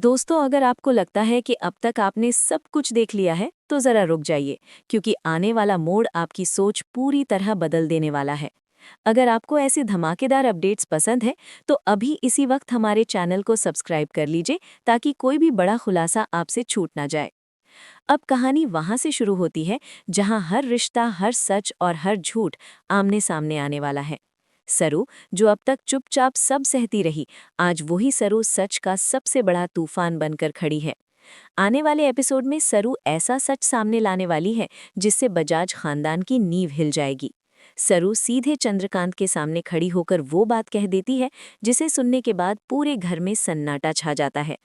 दोस्तों, अगर आपको लगता है कि अब तक आपने सब कुछ देख लिया है, तो ज़रा रुक जाइए, क्योंकि आने वाला मोड़ आपकी सोच पूरी तरह बदल देने वाला है। अगर आपको ऐसे धमाकेदार अपडेट्स पसंद है, तो अभी इसी वक्त हमारे चैनल को सब्सक्राइब कर लीजिए ताकि कोई भी बड़ा खुलासा आपसे छूट ना जाए। अब कहानी वहाँ से शुरू होती है, जहाँ हर रिश्ता, हर सच और हर झूठ आमने सामने आने वाला है। सरू, जो अब तक चुपचाप सब सहती रही, आज वही सरू सच का सबसे बड़ा तूफान बनकर खड़ी है। आने वाले एपिसोड में सरू ऐसा सच सामने लाने वाली है जिससे बजाज खानदान की नींव हिल जाएगी। सरू सीधे चंद्रकांत के सामने खड़ी होकर वो बात कह देती है जिसे सुनने के बाद पूरे घर में सन्नाटा छा जाता है।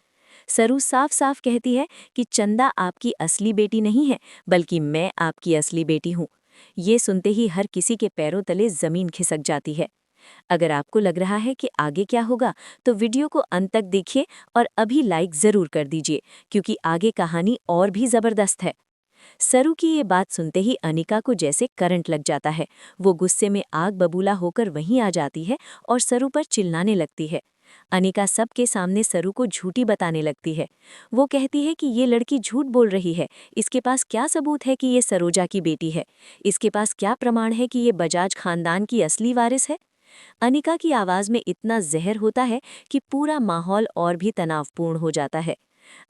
सरू साफ साफ कहती है कि चंदा आपकी असली बेटी नहीं है, बल्कि मैं आपकी असली बेटी हूँ। ये सुनते ही हर किसी के पैरों तले जमीन खिसक जाती है। अगर आपको लग रहा है कि आगे क्या होगा, तो वीडियो को अंत तक देखिए और अभी लाइक जरूर कर दीजिए, क्योंकि आगे कहानी और भी जबरदस्त है। सरू की ये बात सुनते ही अनिका को जैसे करंट लग जाता है। वो गुस्से में आग बबूला होकर वहीं आ जाती है और सरू पर चिल्लाने लगती है। अनिका सबके सामने सरू को झूठी बताने लगती है। वो कहती है कि ये लड़की झूठ बोल रही है, इसके पास क्या सबूत है कि ये सरोजा की बेटी है, इसके पास क्या प्रमाण है कि ये बजाज खानदान की असली वारिस है। अनिका की आवाज़ में इतना जहर होता है कि पूरा माहौल और भी तनावपूर्ण हो जाता है।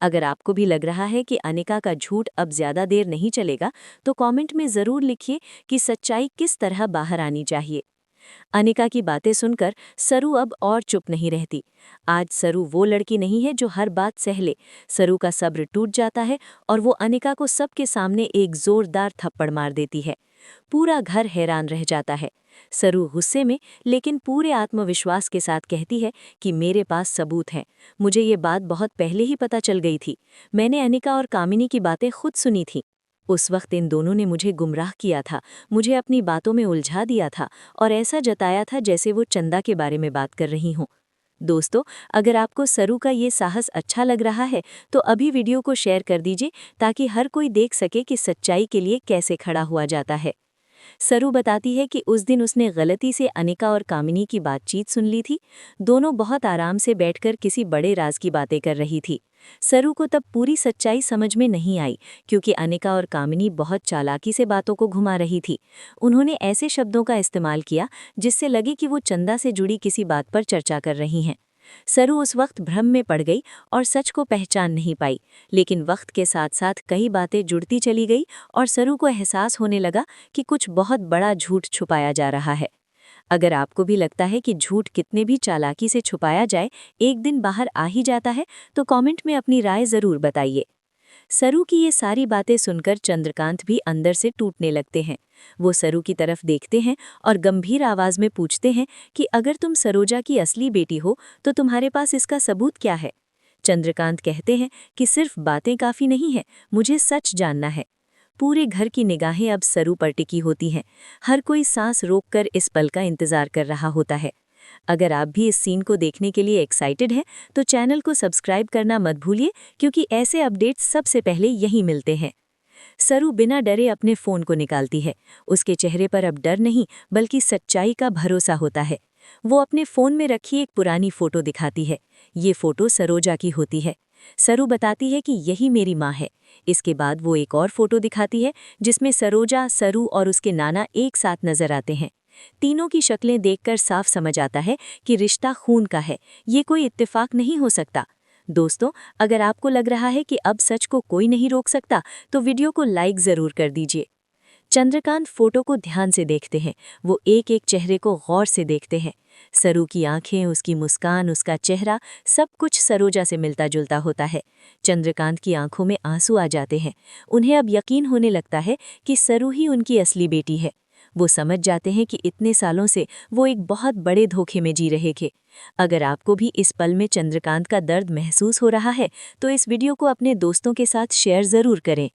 अगर आपको भी लग रहा है कि अनिका का झूठ अब ज्यादा देर नहीं चलेगा, तो कमेंट में ज़रूर लिखिए कि सच्चाई किस तरह बाहर आनी चाहिए। अनिका की बातें सुनकर सरू अब और चुप नहीं रहती। आज सरू वो लड़की नहीं है जो हर बात सह ले। सरू का सब्र टूट जाता है और वो अनिका को सबके सामने एक जोरदार थप्पड़ मार देती है। पूरा घर हैरान रह जाता है। सरू गुस्से में लेकिन पूरे आत्मविश्वास के साथ कहती है कि मेरे पास सबूत हैं। मुझे ये बात बहुत पहले ही पता चल गई थी। मैंने अनिका और कामिनी की बातें खुद सुनी थी। उस वक्त इन दोनों ने मुझे गुमराह किया था, मुझे अपनी बातों में उलझा दिया था और ऐसा जताया था जैसे वो चंदा के बारे में बात कर रही हों। दोस्तों, अगर आपको सरू का ये साहस अच्छा लग रहा है, तो अभी वीडियो को शेयर कर दीजिए ताकि हर कोई देख सके कि सच्चाई के लिए कैसे खड़ा हुआ जाता है। सरू बताती है कि उस दिन उसने गलती से अनिका और कामिनी की बातचीत सुन ली थी। दोनों बहुत आराम से बैठकर किसी बड़े राज की बातें कर रही थी। सरू को तब पूरी सच्चाई समझ में नहीं आई, क्योंकि अनिका और कामिनी बहुत चालाकी से बातों को घुमा रही थी। उन्होंने ऐसे शब्दों का इस्तेमाल किया जिससे लगे कि वो चंदा से जुड़ी किसी बात पर चर्चा कर रही हैं। सरू उस वक्त भ्रम में पड़ गई और सच को पहचान नहीं पाई, लेकिन वक्त के साथ साथ कई बातें जुड़ती चली गई और सरू को एहसास होने लगा कि कुछ बहुत बड़ा झूठ छुपाया जा रहा है। अगर आपको भी लगता है कि झूठ कितने भी चालाकी से छुपाया जाए, एक दिन बाहर आ ही जाता है, तो कमेंट में अपनी राय ज़रूर बताइए। सरू की ये सारी बातें सुनकर चंद्रकांत भी अंदर से टूटने लगते हैं। वो सरू की तरफ देखते हैं और गंभीर आवाज में पूछते हैं कि अगर तुम सरोजा की असली बेटी हो, तो तुम्हारे पास इसका सबूत क्या है। चंद्रकांत कहते हैं कि सिर्फ बातें काफ़ी नहीं है, मुझे सच जानना है। पूरे घर की निगाहें अब सरू पर टिकी होती हैं। हर कोई सांस रोककर इस पल का इंतजार कर रहा होता है। अगर आप भी इस सीन को देखने के लिए एक्साइटेड हैं, तो चैनल को सब्सक्राइब करना मत भूलिए, क्योंकि ऐसे अपडेट्स सबसे पहले यहीं मिलते हैं। सरू बिना डरे अपने फ़ोन को निकालती है। उसके चेहरे पर अब डर नहीं, बल्कि सच्चाई का भरोसा होता है। वो अपने फ़ोन में रखी एक पुरानी फ़ोटो दिखाती है। ये फ़ोटो सरोजा की होती है। सरू बताती है कि यही मेरी माँ है। इसके बाद वो एक और फ़ोटो दिखाती है जिसमें सरोजा, सरू और उसके नाना एक साथ नज़र आते हैं। तीनों की शक्लें देखकर साफ समझ आता है कि रिश्ता खून का है, ये कोई इत्तेफाक नहीं हो सकता। दोस्तों, अगर आपको लग रहा है कि अब सच को कोई नहीं रोक सकता, तो वीडियो को लाइक ज़रूर कर दीजिए। चंद्रकांत फोटो को ध्यान से देखते हैं। वो एक एक चेहरे को गौर से देखते हैं। सरू की आंखें, उसकी मुस्कान, उसका चेहरा, सब कुछ सरोजा से मिलता जुलता होता है। चंद्रकांत की आंखों में आंसू आ जाते हैं। उन्हें अब यकीन होने लगता है कि सरू ही उनकी असली बेटी है। वो समझ जाते हैं कि इतने सालों से वो एक बहुत बड़े धोखे में जी रहे थे। अगर आपको भी इस पल में चंद्रकांत का दर्द महसूस हो रहा है, तो इस वीडियो को अपने दोस्तों के साथ शेयर ज़रूर करें।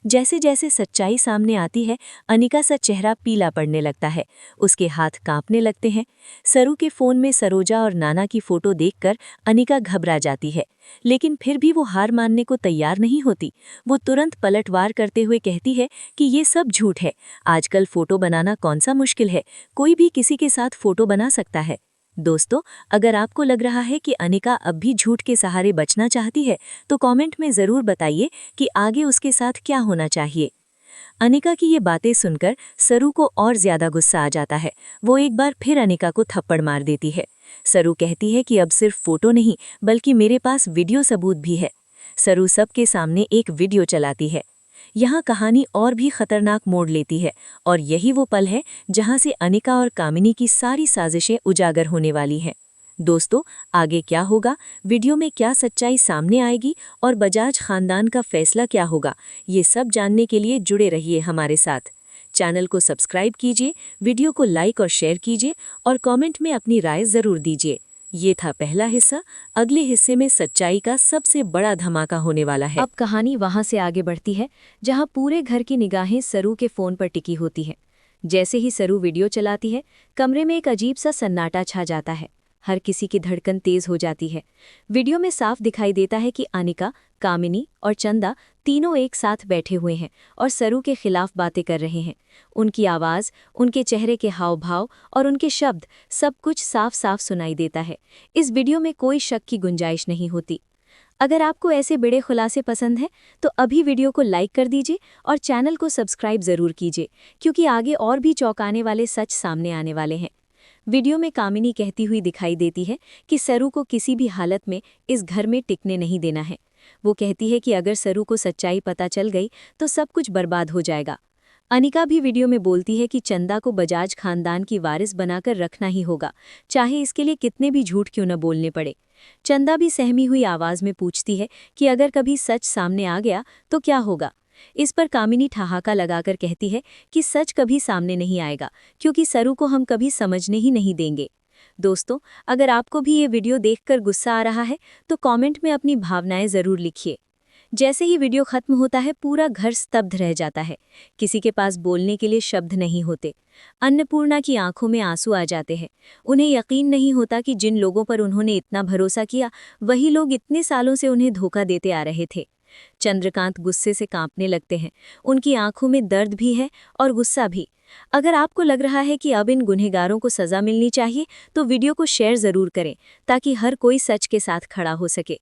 जैसे जैसे सच्चाई सामने आती है, अनिका सा चेहरा पीला पड़ने लगता है। उसके हाथ कांपने लगते हैं। सरू के फ़ोन में सरोजा और नाना की फ़ोटो देखकर अनिका घबरा जाती है, लेकिन फिर भी वो हार मानने को तैयार नहीं होती। वो तुरंत पलटवार करते हुए कहती है कि ये सब झूठ है। आजकल फ़ोटो बनाना कौन सा मुश्किल है, कोई भी किसी के साथ फ़ोटो बना सकता है। दोस्तों, अगर आपको लग रहा है कि अनिका अब भी झूठ के सहारे बचना चाहती है, तो कमेंट में ज़रूर बताइए कि आगे उसके साथ क्या होना चाहिए। अनिका की ये बातें सुनकर सरू को और ज्यादा गुस्सा आ जाता है। वो एक बार फिर अनिका को थप्पड़ मार देती है। सरू कहती है कि अब सिर्फ फोटो नहीं, बल्कि मेरे पास वीडियो सबूत भी है। सरू सबके सामने एक वीडियो चलाती है। यहाँ कहानी और भी खतरनाक मोड़ लेती है, और यही वो पल है जहाँ से अनिका और कामिनी की सारी साजिशें उजागर होने वाली हैं। दोस्तों, आगे क्या होगा, वीडियो में क्या सच्चाई सामने आएगी और बजाज खानदान का फैसला क्या होगा, ये सब जानने के लिए जुड़े रहिए हमारे साथ। चैनल को सब्सक्राइब कीजिए, वीडियो को लाइक और शेयर कीजिए और कमेंट में अपनी राय ज़रूर दीजिए। ये था पहला हिस्सा। अगले हिस्से में सच्चाई का सबसे बड़ा धमाका होने वाला है। अब कहानी वहां से आगे बढ़ती है जहां पूरे घर की निगाहें सरू के फोन पर टिकी होती हैं। जैसे ही सरू वीडियो चलाती है, कमरे में एक अजीब सा सन्नाटा छा जाता है। हर किसी की धड़कन तेज हो जाती है। वीडियो में साफ दिखाई देता है कि अनिका, कामिनी और चंदा तीनों एक साथ बैठे हुए हैं और सरू के खिलाफ बातें कर रहे हैं। उनकी आवाज़, उनके चेहरे के हाव भाव और उनके शब्द, सब कुछ साफ साफ सुनाई देता है। इस वीडियो में कोई शक की गुंजाइश नहीं होती। अगर आपको ऐसे बड़े खुलासे पसंद हैं, तो अभी वीडियो को लाइक कर दीजिए और चैनल को सब्सक्राइब ज़रूर कीजिए, क्योंकि आगे और भी चौंकाने वाले सच सामने आने वाले हैं। वीडियो में कामिनी कहती हुई दिखाई देती है कि सरू को किसी भी हालत में इस घर में टिकने नहीं देना है। वो कहती है कि अगर सरू को सच्चाई पता चल गई तो सब कुछ बर्बाद हो जाएगा। अनिका भी वीडियो में बोलती है कि चंदा को बजाज खानदान की वारिस बनाकर रखना ही होगा, चाहे इसके लिए कितने भी झूठ क्यों न बोलने पड़े। चंदा भी सहमी हुई आवाज़ में पूछती है कि अगर कभी सच सामने आ गया तो क्या होगा। इस पर कामिनी ठहाका लगाकर कहती है कि सच कभी सामने नहीं आएगा, क्योंकि सरू को हम कभी समझने ही नहीं देंगे। दोस्तों, अगर आपको भी ये वीडियो देखकर गुस्सा आ रहा है, तो कमेंट में अपनी भावनाएं ज़रूर लिखिए। जैसे ही वीडियो खत्म होता है, पूरा घर स्तब्ध रह जाता है। किसी के पास बोलने के लिए शब्द नहीं होते। अन्नपूर्णा की आंखों में आंसू आ जाते हैं। उन्हें यकीन नहीं होता कि जिन लोगों पर उन्होंने इतना भरोसा किया, वही लोग इतने सालों से उन्हें धोखा देते आ रहे थे। चंद्रकांत गुस्से से कांपने लगते हैं। उनकी आंखों में दर्द भी है और गुस्सा भी। अगर आपको लग रहा है कि अब इन गुनहगारों को सजा मिलनी चाहिए, तो वीडियो को शेयर ज़रूर करें, ताकि हर कोई सच के साथ खड़ा हो सके।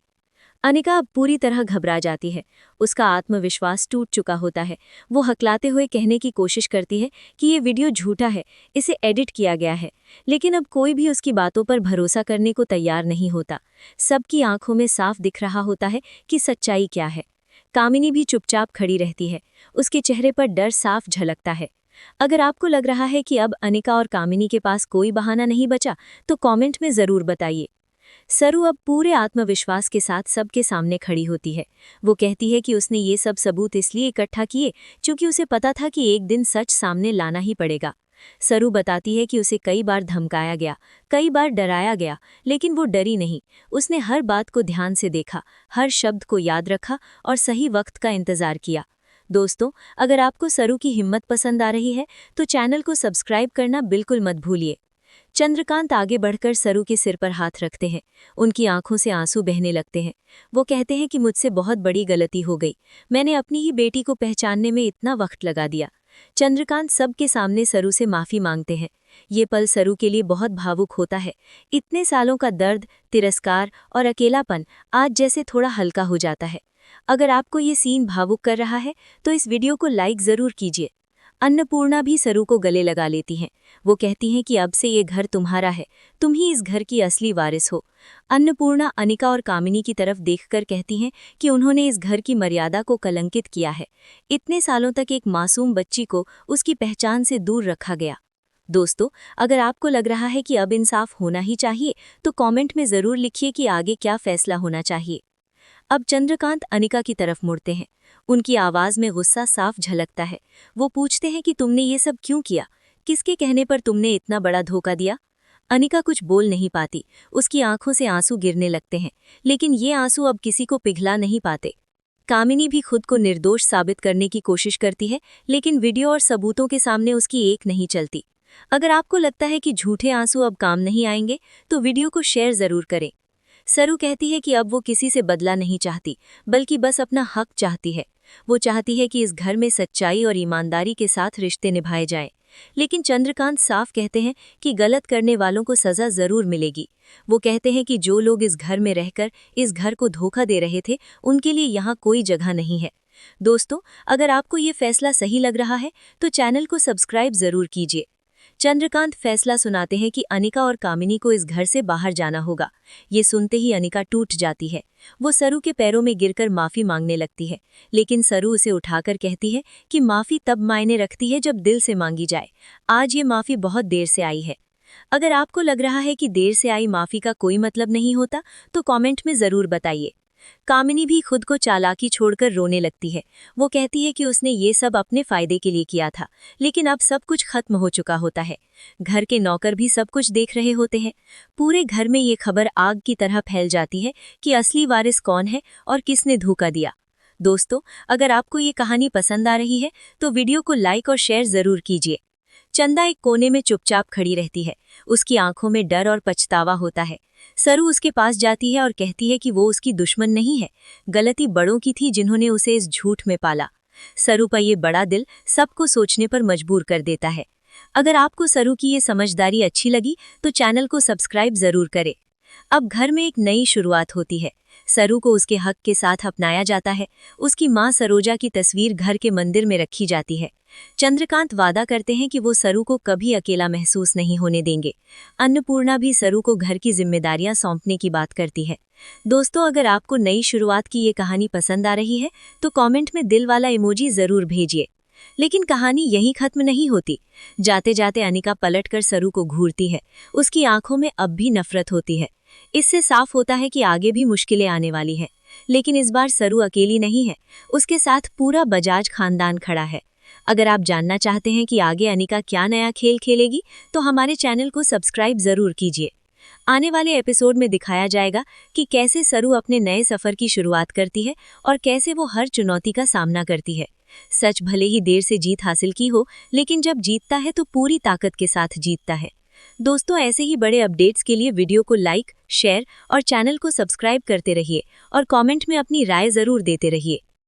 अनिका अब पूरी तरह घबरा जाती है। उसका आत्मविश्वास टूट चुका होता है। वो हकलाते हुए कहने की कोशिश करती है कि ये वीडियो झूठा है, इसे एडिट किया गया है। लेकिन अब कोई भी उसकी बातों पर भरोसा करने को तैयार नहीं होता। सबकी आंखों में साफ दिख रहा होता है कि सच्चाई क्या है। कामिनी भी चुपचाप खड़ी रहती है। उसके चेहरे पर डर साफ झलकता है। अगर आपको लग रहा है कि अब अनिका और कामिनी के पास कोई बहाना नहीं बचा, तो कमेंट में ज़रूर बताइए। सरू अब पूरे आत्मविश्वास के साथ सबके सामने खड़ी होती है। वो कहती है कि उसने ये सब सबूत इसलिए इकट्ठा किए क्योंकि उसे पता था कि एक दिन सच सामने लाना ही पड़ेगा। सरू बताती है कि उसे कई बार धमकाया गया, कई बार डराया गया, लेकिन वो डरी नहीं। उसने हर बात को ध्यान से देखा, हर शब्द को याद रखा और सही वक्त का इंतजार किया। दोस्तों, अगर आपको सरू की हिम्मत पसंद आ रही है, तो चैनल को सब्सक्राइब करना बिल्कुल मत भूलिए। चंद्रकांत आगे बढ़कर सरू के सिर पर हाथ रखते हैं। उनकी आंखों से आंसू बहने लगते हैं। वो कहते हैं कि मुझसे बहुत बड़ी गलती हो गई। मैंने अपनी ही बेटी को पहचानने में इतना वक्त लगा दिया। चंद्रकांत सबके सामने सरू से माफ़ी मांगते हैं। ये पल सरू के लिए बहुत भावुक होता है। इतने सालों का दर्द, तिरस्कार और अकेलापन आज जैसे थोड़ा हल्का हो जाता है। अगर आपको ये सीन भावुक कर रहा है, तो इस वीडियो को लाइक ज़रूर कीजिए। अन्नपूर्णा भी सरू को गले लगा लेती हैं। वो कहती हैं कि अब से ये घर तुम्हारा है, तुम ही इस घर की असली वारिस हो। अन्नपूर्णा अनिका और कामिनी की तरफ देखकर कहती हैं कि उन्होंने इस घर की मर्यादा को कलंकित किया है। इतने सालों तक एक मासूम बच्ची को उसकी पहचान से दूर रखा गया। दोस्तों, अगर आपको लग रहा है कि अब इंसाफ होना ही चाहिए, तो कमेंट में ज़रूर लिखिए कि आगे क्या फैसला होना चाहिए। अब चंद्रकांत अनिका की तरफ मुड़ते हैं। उनकी आवाज़ में गुस्सा साफ झलकता है। वो पूछते हैं कि तुमने ये सब क्यों किया? किसके कहने पर तुमने इतना बड़ा धोखा दिया? अनिका कुछ बोल नहीं पाती। उसकी आंखों से आंसू गिरने लगते हैं, लेकिन ये आंसू अब किसी को पिघला नहीं पाते। कामिनी भी खुद को निर्दोष साबित करने की कोशिश करती है, लेकिन वीडियो और सबूतों के सामने उसकी एक नहीं चलती। अगर आपको लगता है कि झूठे आंसू अब काम नहीं आएंगे, तो वीडियो को शेयर ज़रूर करें। सरू कहती है कि अब वो किसी से बदला नहीं चाहती, बल्कि बस अपना हक चाहती है। वो चाहती है कि इस घर में सच्चाई और ईमानदारी के साथ रिश्ते निभाए जाएं। लेकिन चंद्रकांत साफ कहते हैं कि गलत करने वालों को सजा जरूर मिलेगी। वो कहते हैं कि जो लोग इस घर में रहकर इस घर को धोखा दे रहे थे, उनके लिए यहाँ कोई जगह नहीं है। दोस्तों, अगर आपको ये फैसला सही लग रहा है तो चैनल को सब्सक्राइब जरूर कीजिए। चंद्रकांत फैसला सुनाते हैं कि अनिका और कामिनी को इस घर से बाहर जाना होगा। ये सुनते ही अनिका टूट जाती है। वो सरू के पैरों में गिरकर माफी मांगने लगती है, लेकिन सरू उसे उठाकर कहती है कि माफी तब मायने रखती है जब दिल से मांगी जाए। आज ये माफी बहुत देर से आई है। अगर आपको लग रहा है कि देर से आई माफी का कोई मतलब नहीं होता, तो कमेंट में जरूर बताइए। कामिनी भी खुद को चालाकी छोड़कर रोने लगती है। वो कहती है कि उसने ये सब अपने फायदे के लिए किया था, लेकिन अब सब कुछ खत्म हो चुका होता है। घर के नौकर भी सब कुछ देख रहे होते हैं। पूरे घर में ये खबर आग की तरह फैल जाती है कि असली वारिस कौन है और किसने धोखा दिया। दोस्तों, अगर आपको ये कहानी पसंद आ रही है तो वीडियो को लाइक और शेयर जरूर कीजिए। चंदा एक कोने में चुपचाप खड़ी रहती है। उसकी आंखों में डर और पछतावा होता है। सरू उसके पास जाती है और कहती है कि वो उसकी दुश्मन नहीं है, गलती बड़ों की थी जिन्होंने उसे इस झूठ में पाला। सरू का ये बड़ा दिल सबको सोचने पर मजबूर कर देता है। अगर आपको सरू की ये समझदारी अच्छी लगी तो चैनल को सब्सक्राइब जरूर करें। अब घर में एक नई शुरुआत होती है। सरू को उसके हक के साथ अपनाया जाता है। उसकी मां सरोजा की तस्वीर घर के मंदिर में रखी जाती है। चंद्रकांत वादा करते हैं कि वो सरू को कभी अकेला महसूस नहीं होने देंगे। अन्नपूर्णा भी सरू को घर की जिम्मेदारियां सौंपने की बात करती है। दोस्तों, अगर आपको नई शुरुआत की ये कहानी पसंद आ रही है तो कमेंट में दिल वाला इमोजी जरूर भेजिए। लेकिन कहानी यहीं खत्म नहीं होती। जाते जाते अनिका पलटकर सरू को घूरती है। उसकी आंखों में अब भी नफरत होती है। इससे साफ होता है कि आगे भी मुश्किलें आने वाली हैं। लेकिन इस बार सरू अकेली नहीं है, उसके साथ पूरा बजाज खानदान खड़ा है। अगर आप जानना चाहते हैं कि आगे अनिका क्या नया खेल खेलेगी तो हमारे चैनल को सब्सक्राइब जरूर कीजिए। आने वाले एपिसोड में दिखाया जाएगा कि कैसे सरू अपने नए सफर की शुरुआत करती है और कैसे वो हर चुनौती का सामना करती है। सच भले ही देर से जीत हासिल की हो, लेकिन जब जीतता है तो पूरी ताकत के साथ जीतता है। दोस्तों, ऐसे ही बड़े अपडेट्स के लिए वीडियो को लाइक, शेयर और चैनल को सब्सक्राइब करते रहिए और कमेंट में अपनी राय जरूर देते रहिए।